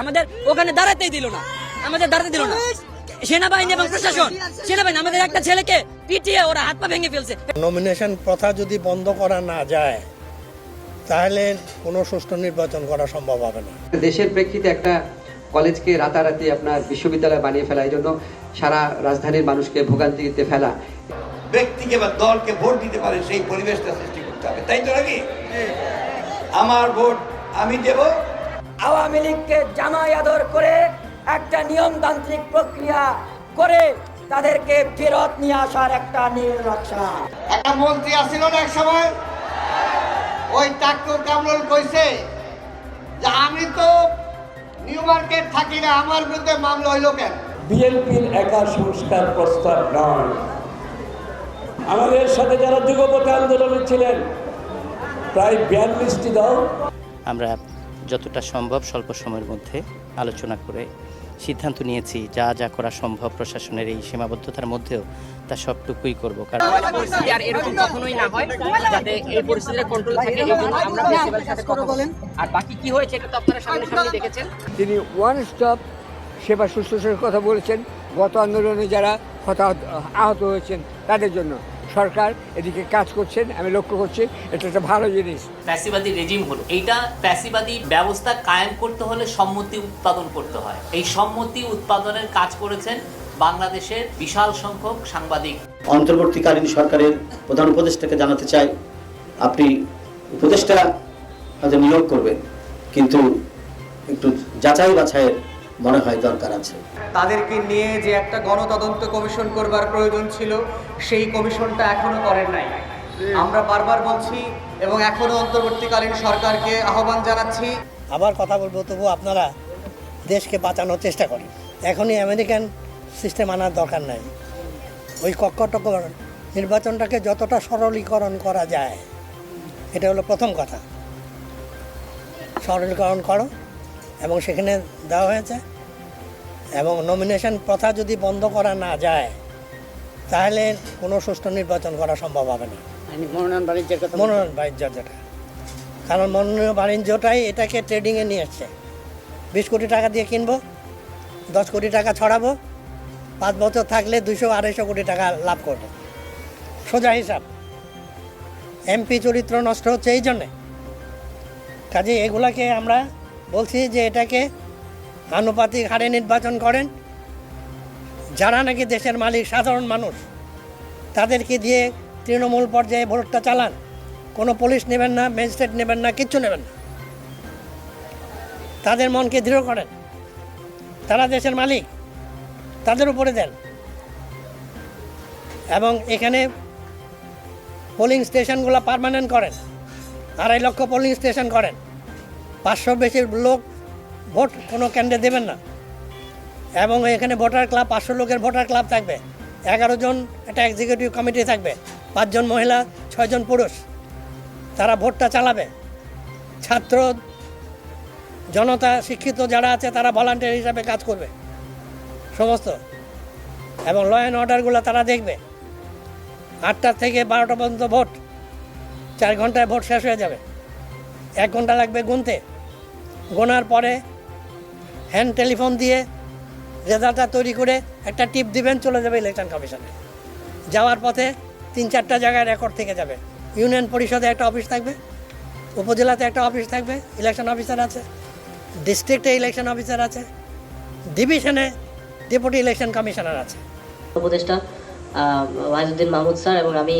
আমাদের ওখানে দাঁড়াতেই দিল না, সেনাবাহিনী এবং প্রশাসন। সেনাবাহিনী আমাদের একটা ছেলেকে পিটিয়ে ওরা হাত পা ভেঙে ফেলছে। নমিনেশন প্রথা যদি বন্ধ করা না যায় তাহলে কোনো সুষ্ঠু নির্বাচন করা সম্ভব হবে না। দেশের প্রেক্ষিতে একটা কলেজকে রাতারাতি আপনার বিশ্ববিদ্যালয় বানিয়ে ফেলা, এই জন্য সারা রাজধানীর মানুষকে ভোগান্তিতে ফেলা, ব্যক্তিকে বা দলকে ভোট দিতে পারে সেই পরিবেশটা সৃষ্টি করতে হবে, তাই তো নাকি? আমার ভোট আমি দেব। আওয়ামী লীগকে জামাই আদর করে একটা নিয়মতান্ত্রিক প্রক্রিয়া করে তাদেরকে ফেরত নিয়ে আসার একটা নির্লক্ষ্য। একটা মন্ত্রী আসছিল না এক সময়, ওই টাকু কামরুল কইছে যে আমি তো নিউ মার্কেট থাকি না, আমার বিরুদ্ধে মামলা হইল কেন? বিএনপির একা সংস্কার প্রস্তাব নয়, আমাদের সাথে যারা যুগপথে আন্দোলনে ছিলেন প্রায় 42টি দল, আমরা যতটা সম্ভব স্বল্প সময়ের মধ্যে আলোচনা করে সিদ্ধান্ত নিয়েছি যা যা করা সম্ভব প্রশাসনের এই সীমাবদ্ধতার মধ্যেও তা সবটুকুই করব। কারণ পরিস্থিতি আর এরকম কখনোই না হয়, যাতে এই পরিস্থিতির কন্ট্রোল থাকে, এই জন্য আমরা প্রিন্সিপালের সাথে কথা বলেন। আর বাকি কি হয়েছে এটা তো আপনারা সামনে দেখেছেন। তিনি ওয়ান স্টপ সেবা শুশ্রূষার কথা বলেছেন। গত আন্দোলনে যারা আহত হয়েছেন তাদের জন্য সরকার এদিকে কাজ করছেন, আমি লক্ষ্য করছি। এটা একটা ভালো জিনিস। ফ্যাসিবাদী রেজিম হলো, এইটা ফ্যাসিবাদী ব্যবস্থা কায়েম করতে হলে সম্মতি উৎপাদন করতে হয়। এই সম্মতি উৎপাদনের কাজ করেছেন বাংলাদেশের বিশাল সংখ্যক সাংবাদিক। অন্তর্বর্তীকালীন সরকারের প্রধান উপদেষ্টাকে জানাতে চাই, আপনি উপদেষ্টা হয়তো নিয়োগ করবেন, কিন্তু একটু যাচাই বাছাইয়ের মনে হয় দরকার আছে। তাদেরকে নিয়ে যে একটা গণতদন্ত কমিশন করবার প্রয়োজন ছিল, সেই কমিশনটা এখনো করেন নাই। আমরা বারবার বলছি এবং এখনো অন্তর্বর্তীকালীন সরকারকে আহ্বান জানাচ্ছি। আবার কথা বলবো, তবু আপনারা দেশকে বাঁচানোর চেষ্টা করেন। এখনই আমেরিকান সিস্টেম আনার দরকার নাই। ওই কক্ষটকর নির্বাচনটাকে যতটা সরলীকরণ করা যায়, এটা হলো প্রথম কথা। সরলীকরণ করো, এবং সেখানে দেওয়া হয়েছে। এবং নমিনেশন প্রথা যদি বন্ধ করা না যায় তাহলে কোনো সুষ্ঠু নির্বাচন করা সম্ভব হবে না। মনোনয়ন বাণিজ্যের কথা, মনোনয়ন বাণিজ্য যেটা, কারণ মনোনয়ন বাণিজ্যটাই এটাকে ট্রেডিংয়ে নিয়ে এসছে। 20 কোটি টাকা দিয়ে কিনবো, 10 কোটি টাকা ছড়াবো, 5 বছর থাকলে 200-250 কোটি টাকা লাভ করবো। সোজা হিসাব। এমপি চরিত্র নষ্ট হচ্ছে এই জন্যে। কাজে এগুলাকে আমরা বলছি যে এটাকে আনুপাতিক হারে নির্বাচন করেন। যারা নাকি দেশের মালিক, সাধারণ মানুষ, তাদেরকে দিয়ে তৃণমূল পর্যায়ে ভোটটা চালান। কোনো পুলিশ নেবেন না, ম্যাজিস্ট্রেট নেবেন না, কিচ্ছু নেবেন না। তাদের মনকে দৃঢ় করেন, তারা দেশের মালিক, তাদের উপরে দেন। এবং এখানে পোলিং স্টেশনগুলো পার্মানেন্ট করেন, 2.5 লক্ষ পোলিং স্টেশন করেন। 500 বেশি লোক ভোট কোনো কেন্দ্রে দেবেন না। এবং এখানে ভোটার ক্লাব, 500 লোকের ভোটার ক্লাব থাকবে। 11 জন একটা এক্সিকিউটিভ কমিটি থাকবে, 5 জন মহিলা, 6 জন পুরুষ। তারা ভোটটা চালাবে। ছাত্র জনতা, শিক্ষিত যারা আছে তারা ভলান্টিয়ার হিসাবে কাজ করবে সমস্ত। এবং ল অ্যান্ড অর্ডারগুলো তারা দেখবে। 8টা থেকে 12টা পর্যন্ত ভোট, 4 ঘন্টায় ভোট শেষ হয়ে যাবে। 1 ঘন্টা লাগবে গুনতে। গোনার পরে হ্যান্ড টেলিফোন দিয়ে রেজাল্টটা তৈরি করে একটা টিপ দিবেন, চলে যাবে ইলেকশন কমিশনে। যাওয়ার পথে 3-4টা জায়গায় রেকর্ড থেকে যাবে। ইউনিয়ন পরিষদে একটা অফিস থাকবে, উপজেলাতে একটা অফিস থাকবে, ইলেকশন অফিসার আছে, ডিস্ট্রিক্টে ইলেকশন অফিসার আছে, ডিভিশনে ডেপুটি ইলেকশন কমিশনার আছে। উপদেষ্টা ওয়াহিদুদ্দিন মাহমুদ স্যার এবং আমি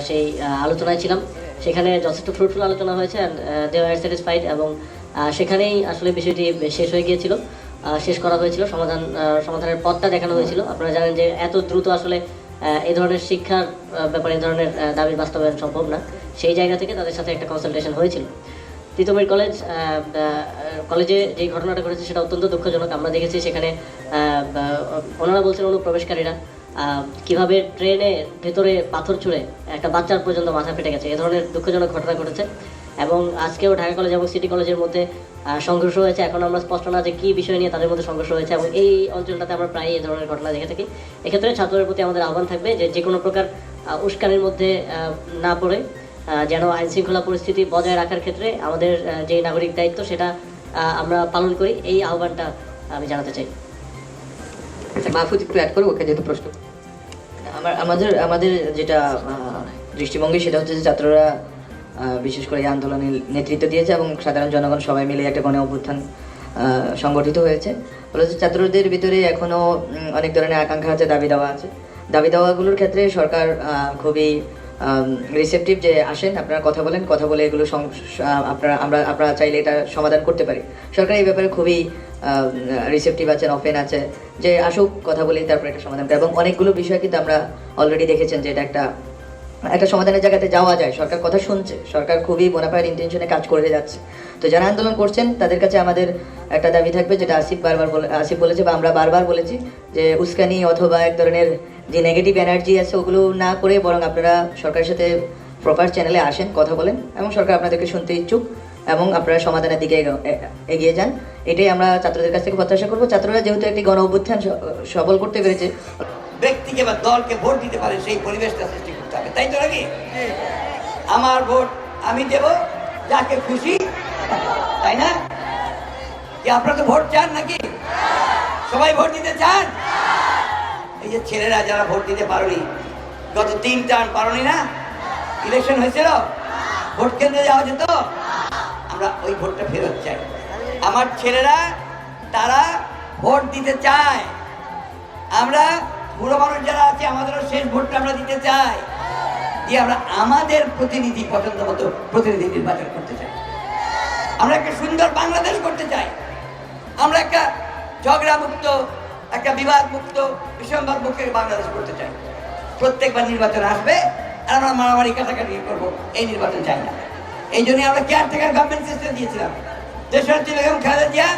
সেই আলোচনায় ছিলাম। সেখানে যথেষ্ট ফ্রুটফুল আলোচনা হয়েছে, অ্যান্ড দে ওয়ার স্যাটিসফাইড। এবং সেখানেই আসলে বিষয়টি শেষ হয়ে গিয়েছিল, শেষ করা হয়েছিল, সমাধানের পথটা দেখানো হয়েছিল। আপনারা জানেন যে এত দ্রুত আসলে এই ধরনের শিক্ষার ব্যাপারে এই ধরনের দাবির বাস্তবায়ন সম্ভব না। সেই জায়গা থেকে তাদের সাথে একটা কনসালটেশন হয়েছিল। তিতুমির কলেজে যে ঘটনাটা ঘটেছে সেটা অত্যন্ত দুঃখজনক। আমরা দেখেছি সেখানে ওনারা বলছেন অনুপ্রবেশকারীরা কীভাবে ট্রেনে ভেতরে পাথর ছুঁড়ে একটা বাচ্চার পর্যন্ত মাথা ফেটে গেছে। এ ধরনের দুঃখজনক ঘটনা ঘটেছে। এবং আজকেও ঢাকা কলেজ এবং সিটি কলেজের মধ্যে সংঘর্ষ হয়েছে। এখন আমরা স্পষ্ট না যে কী বিষয় নিয়ে তাদের মধ্যে সংঘর্ষ হয়েছে, এবং এই অঞ্চলটাতে আমরা প্রায় এই ধরনের ঘটনা দেখে থাকি। এক্ষেত্রে ছাত্রদের প্রতি আমাদের আহ্বান থাকবে যে কোনো প্রকার উস্কানির মধ্যে না পড়ে যেন আইনশৃঙ্খলা পরিস্থিতি বজায় রাখার ক্ষেত্রে আমাদের যে নাগরিক দায়িত্ব সেটা আমরা পালন করি, এই আহ্বানটা আমি জানাতে চাই। মাহফুজ একটু অ্যাড করো ওকে, যেহেতু প্রশ্ন। আমাদের যেটা দৃষ্টিভঙ্গি সেটা হচ্ছে যে ছাত্ররা বিশেষ করে এই আন্দোলনের নেতৃত্ব দিয়েছে এবং সাধারণ জনগণ সবাই মিলে একটা গণ অভ্যুত্থান সংগঠিত হয়েছে। ফলে ছাত্রদের ভিতরে এখনও অনেক ধরনের আকাঙ্ক্ষা আছে, দাবি দাওয়া আছে। দাবি দাওয়াগুলোর ক্ষেত্রে সরকার খুবই রিসেপটিভ, যে আসেন আপনারা কথা বলেন, কথা বলে এগুলো আপনারা চাইলে এটা সমাধান করতে পারি। সরকার এই ব্যাপারে খুবই রিসেপটিভ আছেন, ওপেন আছে, যে আসুক কথা বলেই তারপর এটা সমাধান করে। এবং অনেকগুলো বিষয় কিন্তু আমরা অলরেডি দেখেছেন যে এটা একটা সমাধানের জায়গাতে যাওয়া যায়। সরকার কথা শুনছে, সরকার খুবই বোনাফাইড ইন্টেনশনে কাজ করে যাচ্ছে। তো যারা আন্দোলন করছেন তাদের কাছে আমাদের একটা দাবি থাকবে, যেটা আসিফ বলেছে বা আমরা বারবার বলেছি, যে উস্কানি অথবা এক ধরনের যে নেগেটিভ এনার্জি আছে ওগুলো না করে বরং আপনারা সরকারের সাথে প্রপার চ্যানেলে আসেন, কথা বলেন এবং সরকার আপনাদেরকে শুনতে ইচ্ছুক এবং আপনারা সমাধানের দিকে এগিয়ে যান। এটাই আমরা ছাত্রদের কাছ থেকে প্রত্যাশা করবো। ছাত্ররা যেহেতু একটি গণ অভ্যুত্থান সফল করতে পেরেছে, ব্যক্তিকে বা দলকে ভোট দিতে পারে সেই পরিবেশটা সৃষ্টি করতে হবে, তাই তো নাকি? আমার ভোট আমি দেব যাকে খুশি, তাই না? কি আপনারা তো ভোট চান নাকি? সবাই ভোট দিতে চান? এই যে ছেলেরা যারা ভোট দিতে পারোনি, গত 3 টার্ম পারোনি না, ইলেকশন হয়েছিল, ভোট কেন্দ্রে যাওয়া যেত, আমরা ওই ভোটটা ফেরত চাই। আমার ছেলেরা তারা ভোট দিতে চায়। আমরা বুড়ো মানুষ যারা আছে আমাদেরও শেষ ভোটটা আমরা দিতে চাই, দিয়ে আমরা আমাদের প্রতিনিধি পছন্দ মতো প্রতিনিধি নির্বাচন করতে চাই। আমরা একটা সুন্দর বাংলাদেশ করতে চাই। আমরা একটা ঝগড়া মুক্ত, একটা বিবাদ মুক্ত, বিসম্বাদ মুক্ত বাংলাদেশ করতে চাই। প্রত্যেকবার নির্বাচন আসবে আর আমরা মারামারি কাটাকাটি করবো, এই নির্বাচন চাই না। এই জন্যই আমরা কেয়ারটেকার গভর্নমেন্ট সিস্টেম দিয়েছিলাম। দেশনেত্রী বেগম খালেদা জিয়া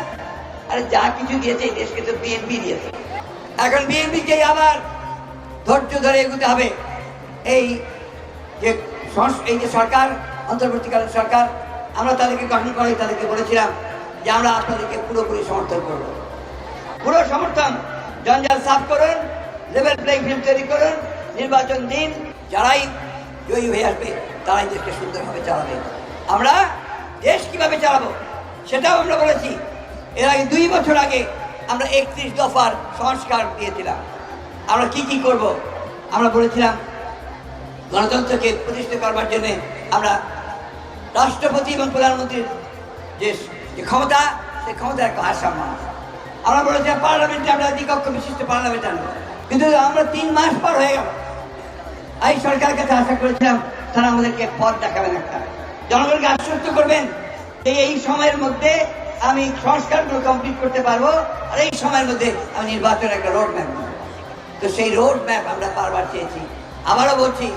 আরে যা কিছু দিয়েছে এই দেশকে তো বিএনপি দিয়েছে। এখন বিএনপিকে আবার ধৈর্য ধরে এগোতে হবে। এই যে সরকার, অন্তর্বর্তীকালীন সরকার, আমরা তাদেরকে গঠন করে তাদেরকে বলেছিলাম যে আমরা আপনাদেরকে পুরোপুরি সমর্থন করব। পুরো সমর্থন, জঞ্জাল সাফ করুন, লেভেল প্লেইং ফিল্ড তৈরি করুন, নির্বাচন দিন, যারাই জয়ী হয়ে আসবে তারাই দেশকে সুন্দরভাবে চালাবে। আমরা দেশ কিভাবে চালাবো সেটাও আমরা বলেছি। এর আগে 2 বছর আগে আমরা 31 দফার সংস্কার দিয়েছিলাম। আমরা কি করব আমরা বলেছিলাম, গণতন্ত্রকে প্রতিষ্ঠিত করবার জন্য আমরা রাষ্ট্রপতি এবং প্রধানমন্ত্রীর যে ক্ষমতা, সেই ক্ষমতার একটা ভারসাম্য। আমরা বলেছিলাম পার্লামেন্টে আমরা দ্বিকক্ষ বিশিষ্ট পার্লামেন্ট আনবো, কিন্তু আমরা 3 মাস পর হয়ে গেল। এই সরকারের কাছে আশা করেছিলাম তারা আমাদেরকে পথ দেখাবেন, একটা জনগণকে আশ্বস্ত করবেন যে এই সময়ের মধ্যে আমি সংস্কারগুলো কমপ্লিট করতে পারবো, আর এই সময়ের মধ্যে আমি নির্বাচনের একটা রোড ম্যাপ দেবো। তো সেই রোড ম্যাপ আমরা বারবার চেয়েছি। আবারও বলছি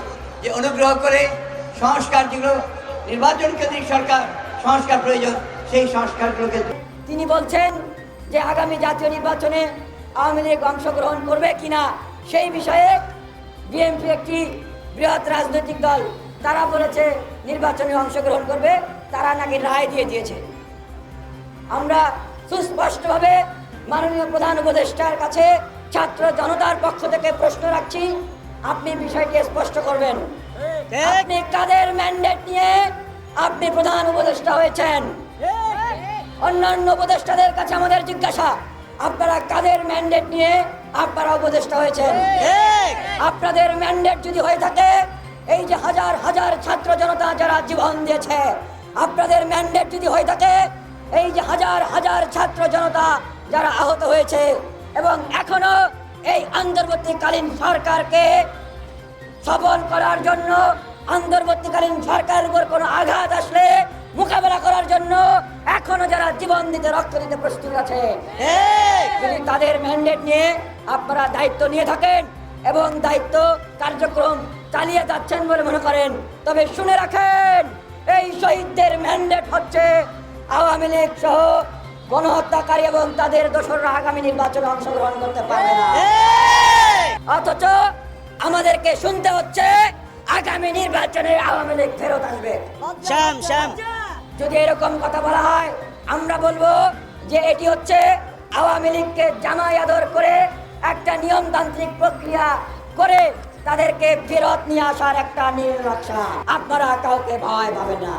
যে অনুগ্রহ করে সংস্কার, যেগুলো নির্বাচন কেন্দ্রিক সরকার সংস্কার প্রয়োজন, সেই সংস্কারগুলোকে। তিনি বলছেন যে আগামী জাতীয় নির্বাচনে আওয়ামী লীগ অংশগ্রহণ করবে কিনা সেই বিষয়ে বিএনপি একটি বৃহৎ রাজনৈতিক দল, তারা বলেছে নির্বাচনে অংশগ্রহণ করবে, তারা নাকি রায় দিয়ে দিয়েছে। আমরা সুস্পষ্টভাবে মাননীয় প্রধান উপদেষ্টার কাছে ছাত্র জনতার পক্ষ থেকে প্রশ্ন রাখছি, আপনি বিষয়টি স্পষ্ট করবেন। আপনি কাদের ম্যান্ডেট নিয়ে আপনি প্রধান উপদেষ্টা হয়েছেন? অন্যান্য উপদেষ্টাদের কাছে আমাদের জিজ্ঞাসা, আপনারা কাদের ম্যান্ডেট নিয়ে আপনারা উপদেষ্টা হয়েছেন? আপনাদের ম্যান্ডেট যদি হয়ে থাকে, এই যে হাজার হাজার ছাত্র জনতা যারা জীবন দিয়েছে, আপনাদের ম্যান্ডেট যদি হয়ে থাকে, এই যে হাজার হাজার ছাত্র জনতা যারা আহত হয়েছে, এবং এখনো এই অন্তর্বর্তীকালীন সরকারকে সফল করার জন্য, অন্তর্বর্তীকালীন সরকারের উপর কোনো আঘাত আসলে মোকাবেলা করার জন্য এখনো যারা জীবন দিতে, রক্ত দিতে প্রস্তুত আছে, যদি তাদের ম্যান্ডেট নিয়ে আপনারা দায়িত্ব নিয়ে থাকেন এবং দায়িত্ব কার্যক্রম চালিয়ে যাচ্ছেন বলে মনে করেন, তবে শুনে রাখেন, এই শহীদদের ম্যান্ডেট হচ্ছে আওয়ামী লীগ সহ গণহত্যাকারী এবং তাদের দোসররা আগামী নির্বাচনে অংশগ্রহণ করতে পারবে না। অথচ আমাদেরকে শুনতে হচ্ছে আগামী নির্বাচনে আওয়ামী লীগ ফেরত আসবে। যদি এরকম কথা বলা হয়, আমরা বলবো যে এটি হচ্ছে আওয়ামী লীগকে জামাই আদর করে একটা নিয়মতান্ত্রিক প্রক্রিয়া করে তাদেরকে ফেরত নিয়ে আসার একটা নীল নকশা। আপনারা কাউকে ভয় পাবেন না।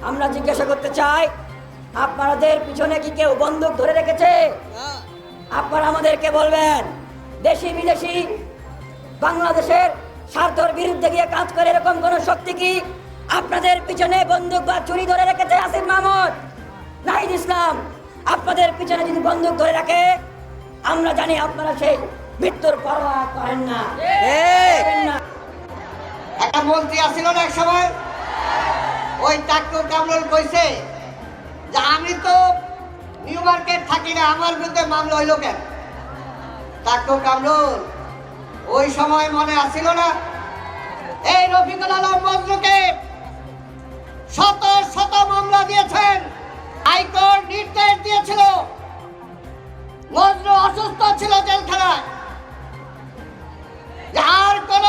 আমরা জিজ্ঞাসা করতে চাই, আপনাদের পিছনে কি কেউ বন্দুক ধরে রেখেছে? আপনারা আমাদেরকে বলবেন, দেশি বিদেশি বাংলাদেশের স্বার্থের বিরুদ্ধে গিয়ে কাজ করে এরকম কোন শক্তি কি আপনাদের পিছনে বন্দুক বা ছুরি ধরে রেখেছে? আসিফ মাহমুদ, নাহিদ ইসলাম, আপনাদের পিছনে যদি বন্দুক ধরে রাখে, আমরা জানি আপনারা সেই মৃত্যুর পরোয়া করেন না। একটা মন্ত্রী আসছিল না এক সময়, ওই টাক্কু কামরুল কইছে যে আমি তো নিউ মার্কেট থাকি না, আমার বিরুদ্ধে মামলা হইল কেন? টাক্কু কামরুল ওই সময় মনে আসছিল না? এই রফিকুল আলম মজনুকে শত শত মামলা দিয়েছেন, হাইকোর্ট নির্দেশ দিয়েছিল, মজনু অসুস্থ ছিল জেলখানায়, আর কোন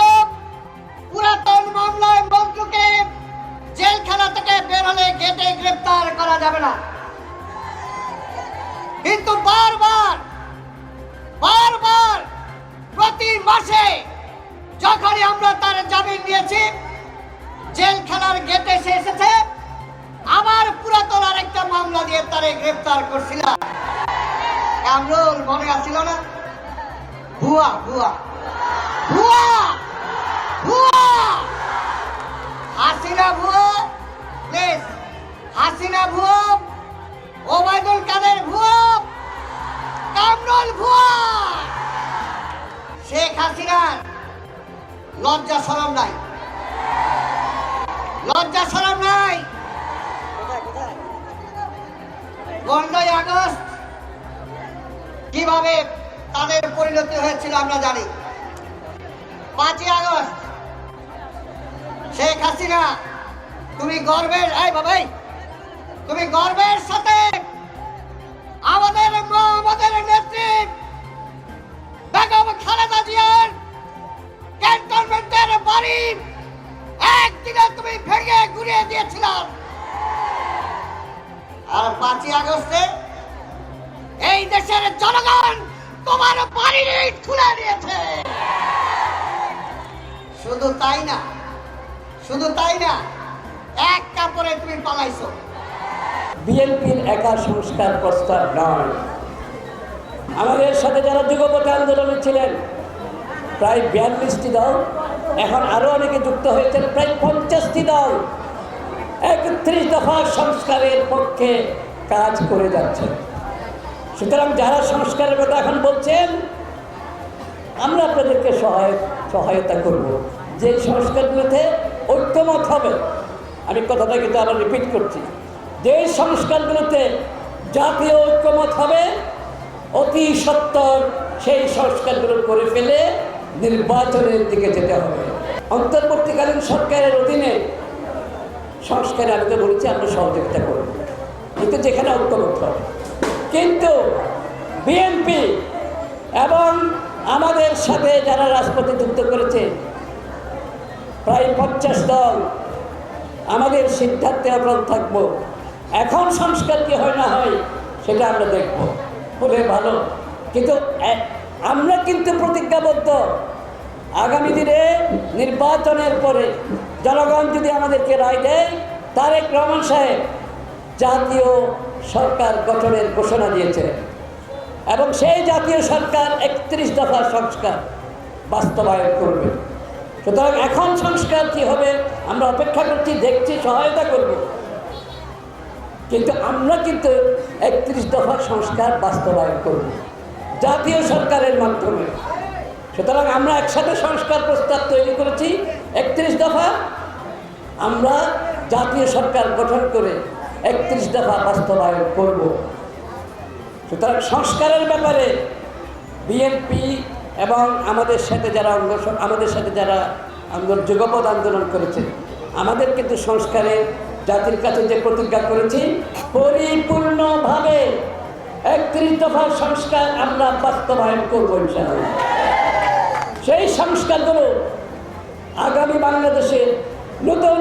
পুরাতন মামলায় মজনুকে জেলখানা থেকে বের হলে গেটে গ্রেফতার করা যাবে না। কিন্তু বারবার প্রতি মাসে যখনই আমরা তার জামিন দিয়েছি, জেলখানার গেটে সে এসেছে, আবার পুরাতন আরেকটা মামলা দিয়ে তারে গ্রেফতার করছিল। কামরুল মনে আসছিল না? ভুয়া ভুয়া ভুয়া ভুয়া হাসিনা ভুয়া, প্লিজ, হাসিনা ভুয়া, ওবায়দুল কাদের ভুয়া, কামরুল ভুয়া। শেখ হাসিনার লজ্জা শরম নাই, লজ্জা শরম নাই। 15ই আগস্ট কিভাবে তাদের পরিণতি হয়েছিল আমরা জানি। 5ই আগস্ট শেখ হাসিনা, তুমি গর্বের, এই বাবাই, তুমি গর্বের সাথে আমাদের নেত্রী বেগম খালেদা জিয়ার ক্যান্টনমেন্টের বাড়ি একদিনে তুমি ভেঙে গুড়িয়ে দিয়েছিলাম। আর 5ই আগস্টে এই দেশের জনগণ তোমার বাড়ি খুলে দিয়েছে। শুধু তাই না, এক কাপড়ে তুমি পালাইছো। বিএনপির একা সংস্কার প্রস্তাব নয়, আমাদের সাথে যারা যুগপথ আন্দোলনে ছিলেন প্রায় 42টি দল, এখন আরো অনেকে যুক্ত হয়েছেন, প্রায় 50টি দল 31 দফা সংস্কারের পক্ষে কাজ করে যাচ্ছে। সুতরাং যারা সংস্কারের কথা এখন বলছেন, আমরা আপনাদেরকে সহায়তা করব, যে সংস্কারগুলোতে ঐক্যমত হবে। আমি কথাটা কিন্তু আবার রিপিট করছি, যে সংস্কারগুলোতে জাতীয় ঐক্যমত হবে, অতি সত্বর সেই সংস্কারগুলো করে ফেলে নির্বাচনের দিকে যেতে হবে। অন্তর্বর্তীকালীন সরকারের অধীনে সংস্কারে আমি তো বলেছি আমরা সহযোগিতা করব, কিন্তু যেখানে ঐক্যমত হবে। কিন্তু বিএনপি এবং আমাদের সাথে যারা রাজপথে যুক্ত করেছে প্রায় 50 দল, আমাদের সিদ্ধান্তে অটল থাকব। এখন সংস্কার কি হয় না হয় সেটা আমরা দেখব, বলে ভালো। কিন্তু আমরা কিন্তু প্রতিজ্ঞাবদ্ধ, আগামী দিনে নির্বাচনের পরে জনগণ যদি আমাদেরকে রায় দেয়, তারেক রহমান সাহেব জাতীয় সরকার গঠনের ঘোষণা দিয়েছে এবং সেই জাতীয় সরকার 31 দফা সংস্কার বাস্তবায়ন করবে। সুতরাং এখন সংস্কার কি হবে আমরা অপেক্ষা করছি, দেখছি, সহায়তা করব, কিন্তু আমরা কিন্তু 31 দফা সংস্কার বাস্তবায়ন করব জাতীয় সরকারের মাধ্যমে। সুতরাং আমরা একসাথে সংস্কার প্রস্তাব তৈরি করেছি 31 দফা, আমরা জাতীয় সরকার গঠন করে 31 দফা বাস্তবায়ন করব। সুতরাং সংস্কারের ব্যাপারে বিএনপি এবং আমাদের সাথে যারা যুগপথ আন্দোলন করেছে, আমাদের কিন্তু সংস্কারে জাতির কাছে যে প্রতিজ্ঞা করেছি, পরিপূর্ণভাবে 31 দফার সংস্কার আমরা বাস্তবায়ন করবো ইনশাআল্লাহ। সেই সংস্কারগুলো আগামী বাংলাদেশে, নতুন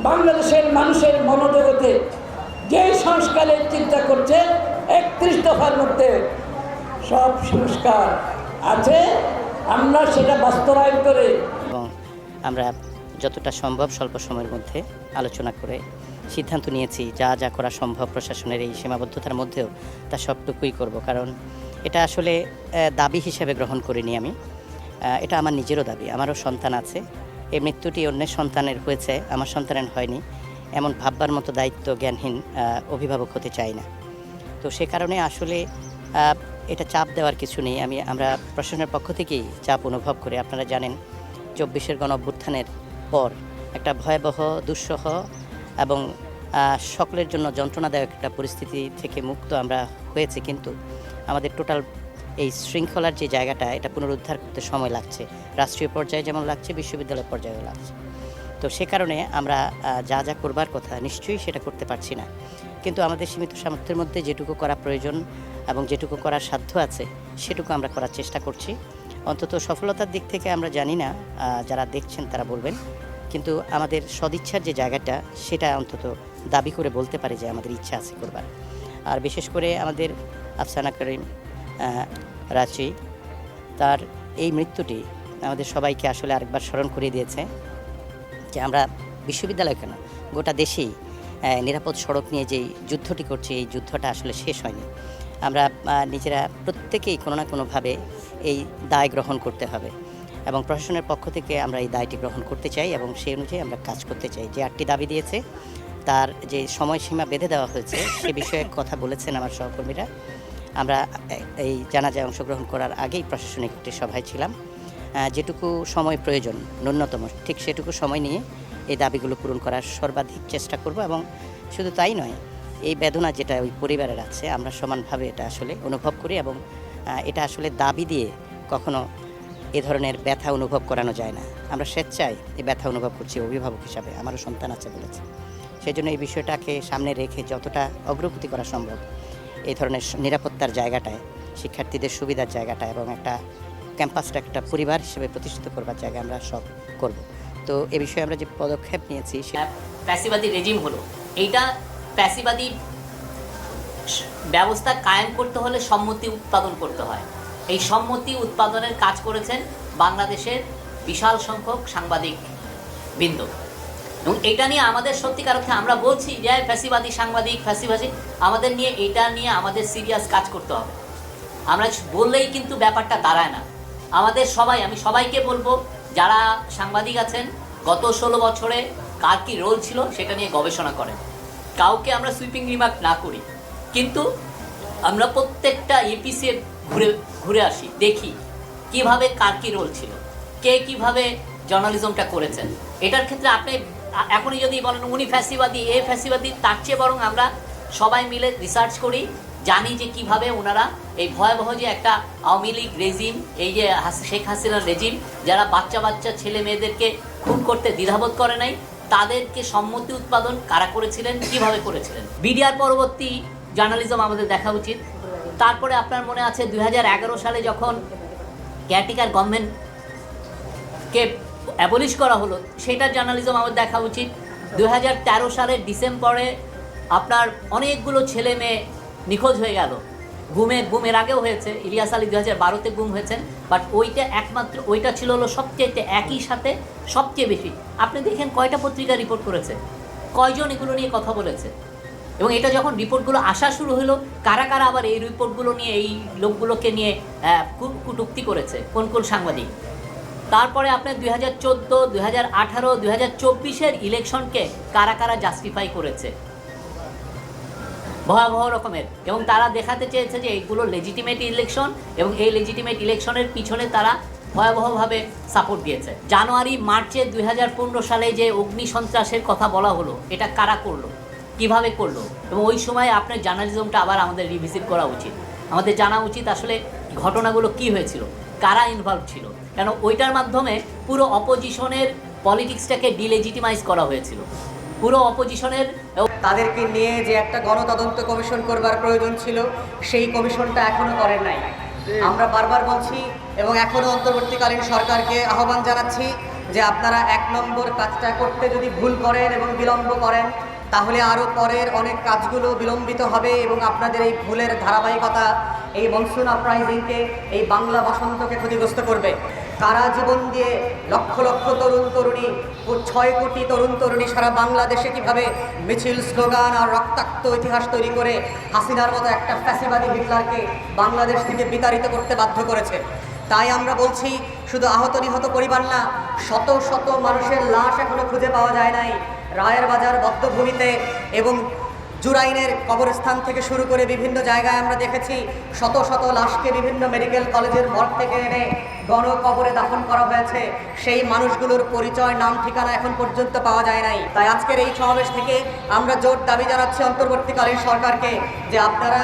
বাংলাদেশের মানুষের মনোজগতে যে সংস্কারের চিন্তা করছে, 31 দফার মধ্যে সব সংস্কার আছে, আমরা সেটা বাস্তবায়ন করে এবং আমরা যতটা সম্ভব স্বল্প সময়ের মধ্যে আলোচনা করে সিদ্ধান্ত নিয়েছি যা যা করা সম্ভব প্রশাসনের এই সীমাবদ্ধতার মধ্যেও তা সবটুকুই করব, কারণ এটা আসলে দাবি হিসেবে গ্রহণ করিনি আমি। এটা আমার নিজেরও দাবি। আমারও সন্তান আছে, এই মৃত্যুটি অন্যের সন্তানের হয়েছে, আমার সন্তানের হয়নি, এমন ভাববার মতো দায়িত্ব জ্ঞানহীন অভিভাবক হতে চাই না। তো সে কারণে আসলে এটা চাপ দেওয়ার কিছু নেই। আমরা প্রশাসনের পক্ষ থেকেই চাপ অনুভব করি। আপনারা জানেন 24-এর গণ অভ্যুত্থানের পর একটা ভয়াবহ, দুঃসহ এবং সকলের জন্য যন্ত্রণাদায়ক একটা পরিস্থিতি থেকে মুক্ত আমরা হয়েছি, কিন্তু আমাদের টোটাল এই শৃঙ্খলার যে জায়গাটা, এটা পুনরুদ্ধার করতে সময় লাগছে। রাষ্ট্রীয় পর্যায়ে যেমন লাগছে, বিশ্ববিদ্যালয় পর্যায়েও লাগছে। তো সে কারণে আমরা যা যা করবার কথা নিশ্চয়ই সেটা করতে পারছি না, কিন্তু আমাদের সীমিত সামর্থ্যের মধ্যে যেটুকু করা প্রয়োজন এবং যেটুকু করার সাধ্য আছে সেটুকু আমরা করার চেষ্টা করছি। অন্তত সফলতার দিক থেকে আমরা জানি না, যারা দেখছেন তারা বলবেন, কিন্তু আমাদের সদিচ্ছার যে জায়গাটা সেটা অন্তত দাবি করে বলতে পারি যে আমাদের ইচ্ছা আছে করবার। আর বিশেষ করে আমাদের আফসানা করিম রাচি, তার এই মৃত্যুটি আমাদের সবাইকে আসলে আরেকবার স্মরণ করিয়ে দিয়েছে যে আমরা বিশ্ববিদ্যালয় কেন, গোটা দেশেই নিরাপদ সড়ক নিয়ে যেই যুদ্ধটি করছি, এই যুদ্ধটা আসলে শেষ হয়নি। আমরা নিজেরা প্রত্যেকেই কোনো না কোনোভাবে এই দায় গ্রহণ করতে হবে এবং প্রশাসনের পক্ষ থেকে আমরা এই দায়টি গ্রহণ করতে চাই এবং সেই অনুযায়ী আমরা কাজ করতে চাই। যে 8টি দাবি দিয়েছে তার যে সময়সীমা বেঁধে দেওয়া হয়েছে সে বিষয়ে কথা বলেছেন আমার সহকর্মীরা। আমরা এই জানাজায় অংশগ্রহণ করার আগেই প্রশাসনিক একটি সভায় ছিলাম। যেটুকু সময় প্রয়োজন ন্যূনতম, ঠিক সেটুকু সময় নিয়ে এই দাবিগুলো পূরণ করার সর্বাধিক চেষ্টা করব। এবং শুধু তাই নয়, এই বেদনা যেটা ওই পরিবারের আছে আমরা সমানভাবে এটা আসলে অনুভব করি এবং এটা আসলে দাবি দিয়ে কখনো এ ধরনের ব্যথা অনুভব করানো যায় না। আমরা স্বেচ্ছায় এই ব্যথা অনুভব করছি অভিভাবক হিসাবে, আমারও সন্তান আছে বলেছে। সেই জন্য এই বিষয়টাকে সামনে রেখে যতটা অগ্রগতি করা সম্ভব এই ধরনের নিরাপত্তার জায়গাটায়, শিক্ষার্থীদের সুবিধার জায়গাটা এবং একটা ক্যাম্পাসটা একটা পরিবার হিসেবে প্রতিষ্ঠিত করবার জায়গায় আমরা সব করব। তো এ বিষয়ে আমরা যে পদক্ষেপ নিয়েছি ফ্যাসিবাদী রেজিম হলো, এইটা ফ্যাসিবাদী ব্যবস্থা কায়েম করতে হলে সম্মতি উৎপাদন করতে হয়। এই সম্মতি উৎপাদনের কাজ করেছেন বাংলাদেশের বিশাল সংখ্যক সাংবাদিক বৃন্দ এবং এটা নিয়ে আমাদের সত্যিকার অর্থে আমরা বলছি যে ফ্যাসিবাদী সাংবাদিক, ফ্যাসিবাদী, আমাদের নিয়ে এটা নিয়ে আমাদের সিরিয়াস কাজ করতে হবে। আমরা বললেই কিন্তু ব্যাপারটা দাঁড়ায় না। আমাদের সবাই, আমি সবাইকে বলবো যারা সাংবাদিক আছেন গত 16 বছরে কার কি রোল ছিল সেটা নিয়ে গবেষণা করেন। কাউকে আমরা সুইপিং রিমার্ক না করি, কিন্তু আমরা প্রত্যেকটা এপিসে ঘুরে আসি, দেখি কিভাবে কার কি রোল ছিল, কে কিভাবে জার্নালিজমটা করেছেন। এটার ক্ষেত্রে আপনি এখনই যদি বলেন উনি ফ্যাসিবাদী, এ ফ্যাসিবাদী, তার চেয়ে বরং আমরা সবাই মিলে রিসার্চ করি, জানি যে কিভাবে ওনারা এই ভয়াবহ যে একটা আওয়ামী লীগ রেজিম, এই যে শেখ হাসিনার রেজিম, যারা বাচ্চা বাচ্চা ছেলে মেয়েদেরকে খুন করতে দ্বিধাবোধ করে নাই, তাদেরকে সম্মতি উৎপাদন কারা করেছিলেন, কিভাবে করেছিলেন। বিডিআর পরবর্তী জার্নালিজম আমাদের দেখা উচিত। তারপরে আপনার মনে আছে 2011 সালে যখন কেয়ারটেকার গভর্নমেন্টকে অ্যাবলিশ করা হলো, সেটার জার্নালিজম আমাদের দেখা উচিত। 2013 সালের ডিসেম্বরে আপনার অনেকগুলো ছেলে মেয়ে নিখোঁজ হয়ে গেল, গুমের আগেও হয়েছে। ইলিয়াস আলী 2012-তে গুম হয়েছেন, বাট ওইটা ছিল হলো সবচেয়ে একই সাথে সবচেয়ে বেশি। আপনি দেখেন কয়টা পত্রিকা রিপোর্ট করেছে, কয়জন এগুলো নিয়ে কথা বলেছে, এবং এটা যখন রিপোর্টগুলো আসা শুরু হলো, কারা কারা আবার এই রিপোর্টগুলো নিয়ে, এই লোকগুলোকে নিয়ে কটূক্তি করেছে, কোন কোন সাংবাদিক। তারপরে আপনার 2014, 2018, 2024-এর ইলেকশনকে কারা কারা জাস্টিফাই করেছে ভয়াবহ রকমের, এবং তারা দেখাতে চেয়েছে যে এইগুলো লেজিটিমেট ইলেকশন এবং এই লেজিটিমেট ইলেকশনের পিছনে তারা ভয়াবহভাবে সাপোর্ট দিয়েছে। জানুয়ারি মার্চে 2015 সালে যে অগ্নি সন্ত্রাসের কথা বলা হলো, এটা কারা করলো, কিভাবে করলো, এবং ওই সময় আপনার জার্নালিজমটা আবার আমাদের রিভিজিট করা উচিত। আমাদের জানা উচিত আসলে ঘটনাগুলো কি হয়েছিল, কারা ইনভলভ ছিল, কেন ওইটার মাধ্যমে পুরো অপোজিশনের পলিটিক্সটাকে ডিলেজিটিমাইজ করা হয়েছিল। পুরো অপোজিশনের তাদেরকে নিয়ে যে একটা গণতদন্ত কমিশন করবার প্রয়োজন ছিল, সেই কমিশনটা এখনো করেন নাই। আমরা বারবার বলছি এবং এখনো অন্তর্বর্তীকালীন সরকারকে আহ্বান জানাচ্ছি যে আপনারা 1 নম্বর কাজটা করতে যদি ভুল করেন এবং বিলম্ব করেন, তাহলে আরও পরের অনেক কাজগুলো বিলম্বিত হবে এবং আপনাদের এই ভুলের ধারাবাহিকতা এই মনসুন আপরাইজিংকে, এই বাংলা বসন্তকে ক্ষতিগ্রস্ত করবে। কারা জীবন দিয়ে লক্ষ লক্ষ তরুণ তরুণী ও 6 কোটি তরুণ তরুণী সারা বাংলাদেশে কিভাবে মিছিল, স্লোগান আর রক্তাক্ত ইতিহাস তৈরি করে হাসিনার মতো একটা ফ্যাসিবাদী হিটলারকে বাংলাদেশ থেকে বিতাড়িত করতে বাধ্য করেছে। তাই আমরা বলছি, শুধু আহত নিহত পরিবার না, শত শত মানুষের লাশ এখনো খুঁজে পাওয়া যায় নাই। রায়ের বাজার বদ্ধভূমিতে এবং জুরাইনের কবরস্থান থেকে শুরু করে বিভিন্ন জায়গায় আমরা দেখেছি শত শত লাশকে বিভিন্ন মেডিকেল কলেজের মর্গ থেকে এনে গণকবরে দাফন করা হয়েছে। সেই মানুষগুলোর পরিচয়, নাম, ঠিকানা এখন পর্যন্ত পাওয়া যায় নাই। তাই আজকের এই সমাবেশ থেকে আমরা জোর দাবি জানাচ্ছি অন্তর্বর্তীকালীন সরকারকে যে আপনারা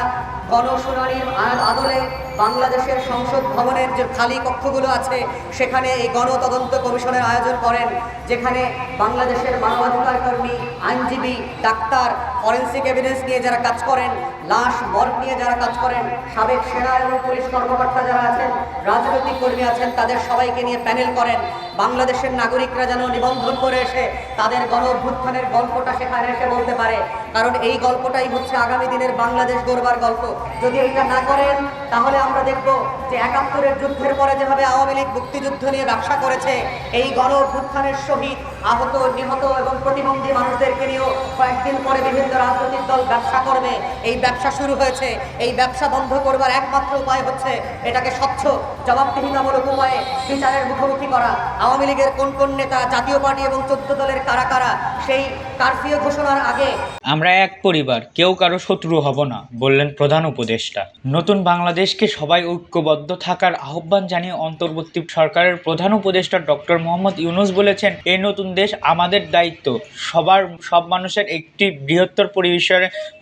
গণশুনানির আদলে বাংলাদেশের সংসদ ভবনের যে খালি কক্ষগুলো আছে সেখানে এই গণতদন্ত কমিশনের আয়োজন করেন, যেখানে বাংলাদেশের মানবাধিকার কর্মী, আইনজীবী, ডাক্তার, ফরেন্সিক এভিডেন্স নিয়ে যারা কাজ করেন, লাশ মর্গ নিয়ে যারা কাজ করেন, সাবেক সেনা এবং পুলিশ কর্মকর্তা যারা আছেন, রাজনৈতিক কর্মী আছেন, তাদের সবাইকে নিয়ে প্যানেল করেন। বাংলাদেশের নাগরিকরা যেন নিবন্ধন করে এসে তাদের গণ অভ্যুত্থানের গল্পটা সেখানে এসে বলতে পারে, কারণ এই গল্পটাই হচ্ছে আগামী দিনের বাংলাদেশ গড়বার গল্প। যদি এটা না করেন তাহলে আমরা দেখব যে ৭১-এর যুদ্ধের পরে যেভাবে আওয়ামী লীগ মুক্তিযুদ্ধ নিয়ে ব্যবসা করেছে, এই গণ অভ্যুত্থানের শহীদ, আহত, নিহত এবং প্রতিবন্ধী মানুষদেরকে নিয়েও কয়েকদিন পরে বিভিন্ন রাজনৈতিক দল ব্যবসা করবে। এই ব্যবসা শুরু হয়েছে, এই ব্যবসা বন্ধ করবার একমাত্র উপায় হচ্ছে এটাকে স্বচ্ছ, জবাবদিহিতামূলক উপায়ে বিচারের মুখোমুখি করা। আওয়ামী লীগের কোন কোন নেতা, জাতীয় পার্টি এবং 14 দলের কারা কারা সেই কারফিউ ঘোষণার আগে আমরা এক পরিবার, কেউ কারো শত্রু হব না, বললেন প্রধান উপদেষ্টা। নতুন বাংলাদেশকে সবাই ঐক্যবদ্ধ থাকার আহ্বান জানিয়ে অন্তর্বর্তী সরকারের প্রধান উপদেষ্টা ডক্টর মোহাম্মদ ইউনূস বলেছেন, এই নতুন দেশ আমাদের দায়িত্ব সব মানুষের একটি বৃহত্তর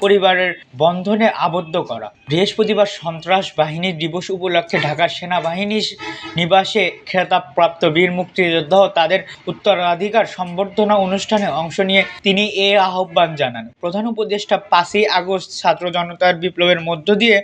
পরিবারের বন্ধনে আবদ্ধ করা। বৃহস্পতিবার সন্ত্রাস বাহিনী দিবস উপলক্ষে ঢাকার সেনাবাহিনী নিবাসে খেতাবপ্রাপ্ত বীর মুক্তিযোদ্ধা ও তাদের উত্তরাধিকার সম্বর্ধনা অনুষ্ঠানে অংশ নিয়ে তিনি এ আহ্বান জানান। প্রধান উপদেষ্টা 5ই আগস্ট ছাত্র জনতার বিপ্লবের মধ্য দিয়ে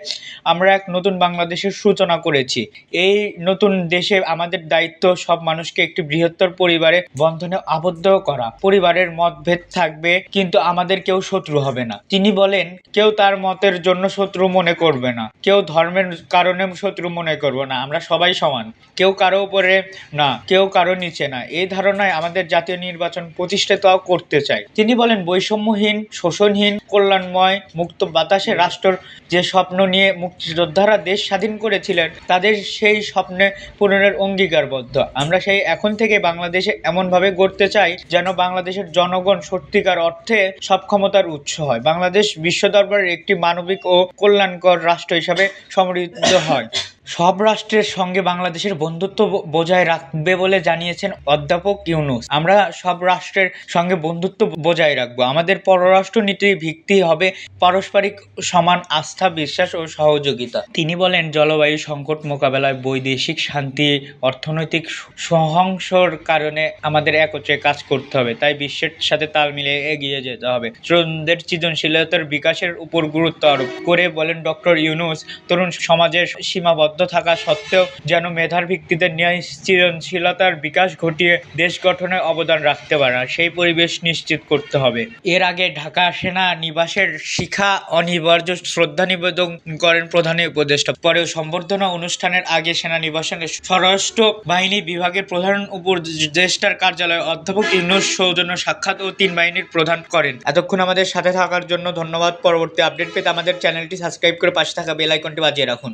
আমরা এক নতুন বাংলাদেশের সূচনা করেছি। এই নতুন দেশে আমাদের দায়িত্ব সব মানুষকে একটি বৃহত্তর পরিবারে বন্ধনে আবদ্ধ করা। পরিবারের মতভেদ থাকবে, কিন্তু আমাদের কেউ শত্রু হবে না। তিনি বলেন, কেউ তার মতের জন্য শত্রু মনে করবে না, কেউ ধর্মের কারণে শত্রু মনে করব না, আমরা সবাই সমান, কেউ কারো উপরে না, কেউ কারো নিচে না। এই ধারণায় আমাদের জাতীয় নির্বাচন প্রতিষ্ঠিত করতে চাই। তিনি বলেন, বৈষম্যহীন, শোষণহীন, কল্যাণময়, মুক্ত বাতাসে রাষ্ট্র যে স্বপ্ন নিয়ে মুক্তিযোদ্ধারা দেশ স্বাধীন করেছিলেন, তাদের সেই স্বপ্নে পূরণের অঙ্গীকারবদ্ধ। আমরা সেই এখন থেকে বাংলাদেশে এমনভাবে গড়তে চাই যেন বাংলাদেশের জনগণ সত্যিকার অর্থে সব ক্ষমতার উৎস হয়, বাংলাদেশ বিশ্ব দরবারের একটি মানবিক ও কল্যাণকর রাষ্ট্র হিসাবে সমৃদ্ধ হয়। সব রাষ্ট্রের সঙ্গে বাংলাদেশের বন্ধুত্ব বজায় রাখবে বলে জানিয়েছেন অধ্যাপক ইউনূস। আমরা সব রাষ্ট্রের সঙ্গে বন্ধুত্ব বজায় রাখবো। আমাদের পররাষ্ট্র নীতির ভিত্তি হবে পারস্পরিক সমান আস্থা, বিশ্বাস ও সহযোগিতা। তিনি বলেন, জলবায়ু সংকট মোকাবেলায়, বৈদেশিক শান্তি, অর্থনৈতিক সহিংসর কারণে আমাদের একত্রে কাজ করতে হবে। তাই বিশ্বের সাথে তাল মিলিয়ে এগিয়ে যেতে হবে। তরুণদের সৃজনশীলতার বিকাশের উপর গুরুত্ব আরোপ করে বলেন ডক্টর ইউনূস, তরুণ সমাজের সীমাবদ্ধ থাকা সত্ত্বেও যেন মেধার ভিত্তিতে ন্যায় সৃজনশীলতার বিকাশ ঘটিয়ে দেশ গঠনে অবদান রাখতে পারে, সেই পরিবেশ নিশ্চিত করতে হবে। এর আগে ঢাকা সেনা নিবাসের শিখা অনিবার্য শ্রদ্ধা নিবেদন করেন প্রধান উপদেষ্টা। পরে সম্বর্ধনা অনুষ্ঠানের আগে সেনানিবাসের স্বরাষ্ট্র বাহিনী বিভাগের প্রধান উপদেষ্টার কার্যালয়ে অধ্যাপক ইউনূস সৌজন্য সাক্ষাৎ ও 3 বাহিনীর প্রদান করেন। এতক্ষণ আমাদের সাথে থাকার জন্য ধন্যবাদ। পরবর্তী আপডেট পেতে আমাদের চ্যানেলটি সাবস্ক্রাইব করে পাশে থাকা বেল আইকনটি বাজিয়ে রাখুন।